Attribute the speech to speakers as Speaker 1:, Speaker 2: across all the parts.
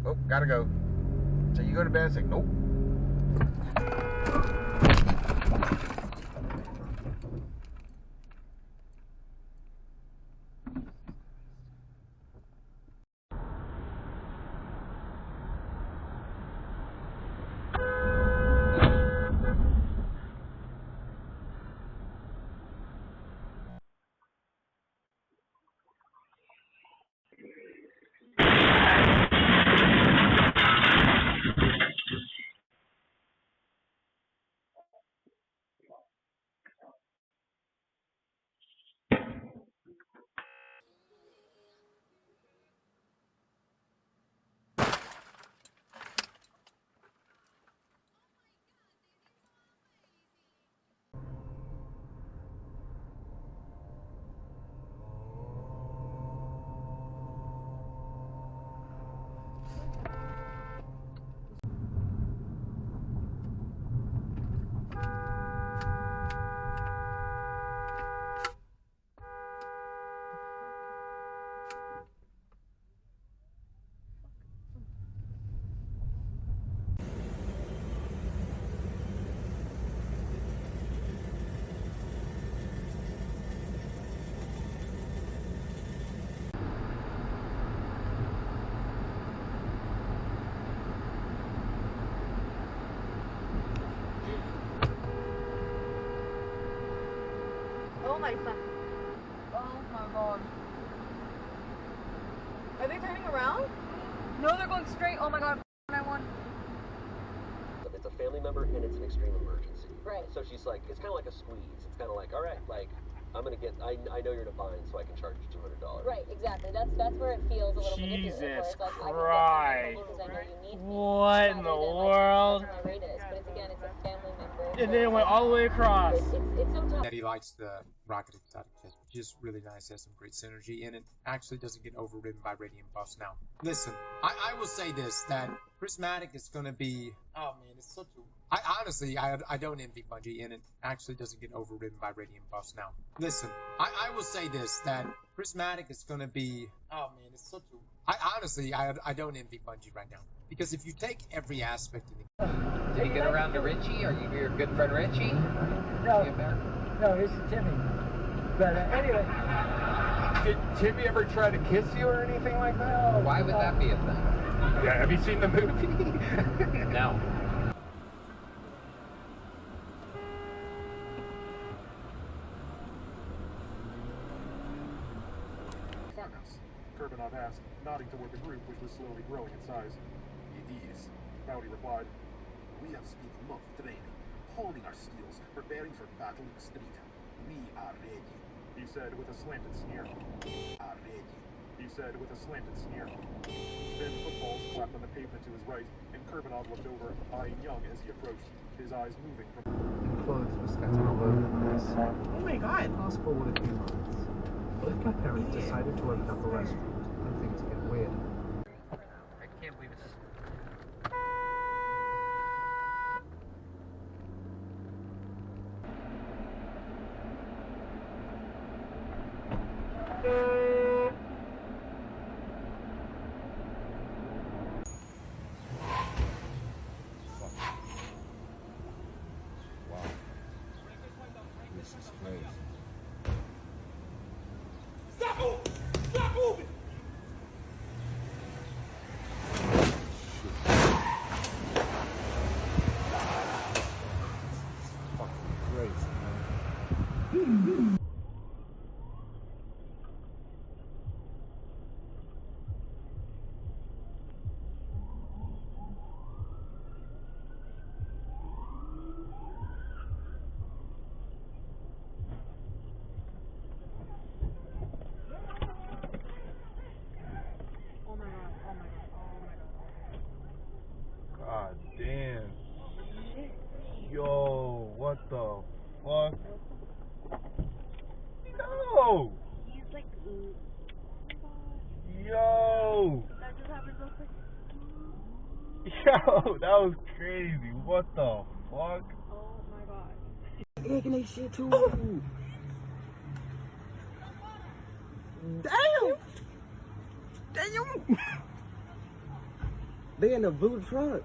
Speaker 1: Oh, gotta go. So you go to bed? It's like, nope.
Speaker 2: Oh my fuck. Oh my god. Are they turning around? No, they're going straight. Oh my god. I won.
Speaker 3: It's a family member and it's an extreme emergency.
Speaker 2: Right.
Speaker 3: So she's like, it's kind of like a squeeze. It's kind of like, all right, like, I'm going to get, I know you're in a bind, so I can charge you $200.
Speaker 4: Right, exactly. That's where it feels a little manipulative.
Speaker 5: Jesus
Speaker 4: Like,
Speaker 5: Christ. What in the world?
Speaker 4: That's my rate is. But it's, again, it's a family member.
Speaker 5: And then it went all the way across.
Speaker 4: It's so tough.
Speaker 6: Eddie likes the Rocket Exotic kit. Just really nice, has some great synergy, and it actually doesn't get overridden by Radiant buffs now. Listen, I will say this, that Prismatic is going to be... Oh man, it's such a... I don't envy Bungie, and it actually doesn't get overridden by Radiant buffs now. Listen, I will say this, that Prismatic is going to be... Oh man, it's such a... I don't envy Bungie right now. Because if you take every aspect of the...
Speaker 7: Take it around to Richie? Are you your good friend Richie?
Speaker 8: No, this is Timmy. But anyway.
Speaker 1: Did Timmy ever try to kiss you or anything like that?
Speaker 7: Why would that be a thing?
Speaker 1: Yeah, have you seen the movie?
Speaker 7: No.
Speaker 9: Farmhouse. Kurbanov asked, nodding toward the group which was slowly growing in size. It is. Rowdy replied, we have spent a month training, honing our skills, preparing for battle in the street. We are ready, he said with a slanted sneer. Are ready, he said with a slanted sneer. Then footballs clapped on the pavement to his right, and Kurbanov looked over, eyeing Young as he approached, his eyes moving from...
Speaker 8: Clothes were scattered all over the place.
Speaker 10: Oh my god!
Speaker 8: Fast forward a few months. Both my parents decided to open up a restaurant, and things get weird.
Speaker 10: I can't believe it's...
Speaker 1: This is crazy.
Speaker 11: Stop moving! Stop moving!
Speaker 1: Fucking crazy, man. God damn. Yo, what the fuck? Yo!
Speaker 2: He's like,
Speaker 1: Yo!
Speaker 2: that just happened so quick.
Speaker 1: Yo, that was crazy. What the fuck?
Speaker 2: Oh my god.
Speaker 8: Taking that shit too. Damn! Damn!
Speaker 12: They in the blue truck.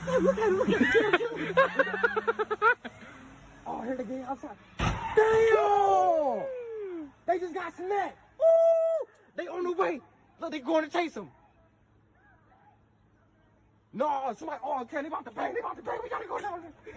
Speaker 12: Hey, look at him, look at him. Oh, here they get outside. Damn! They just got snapped. Woo! They on the way. Look, they going to chase him. No, somebody, oh, okay, they about to bang, we gotta go down there.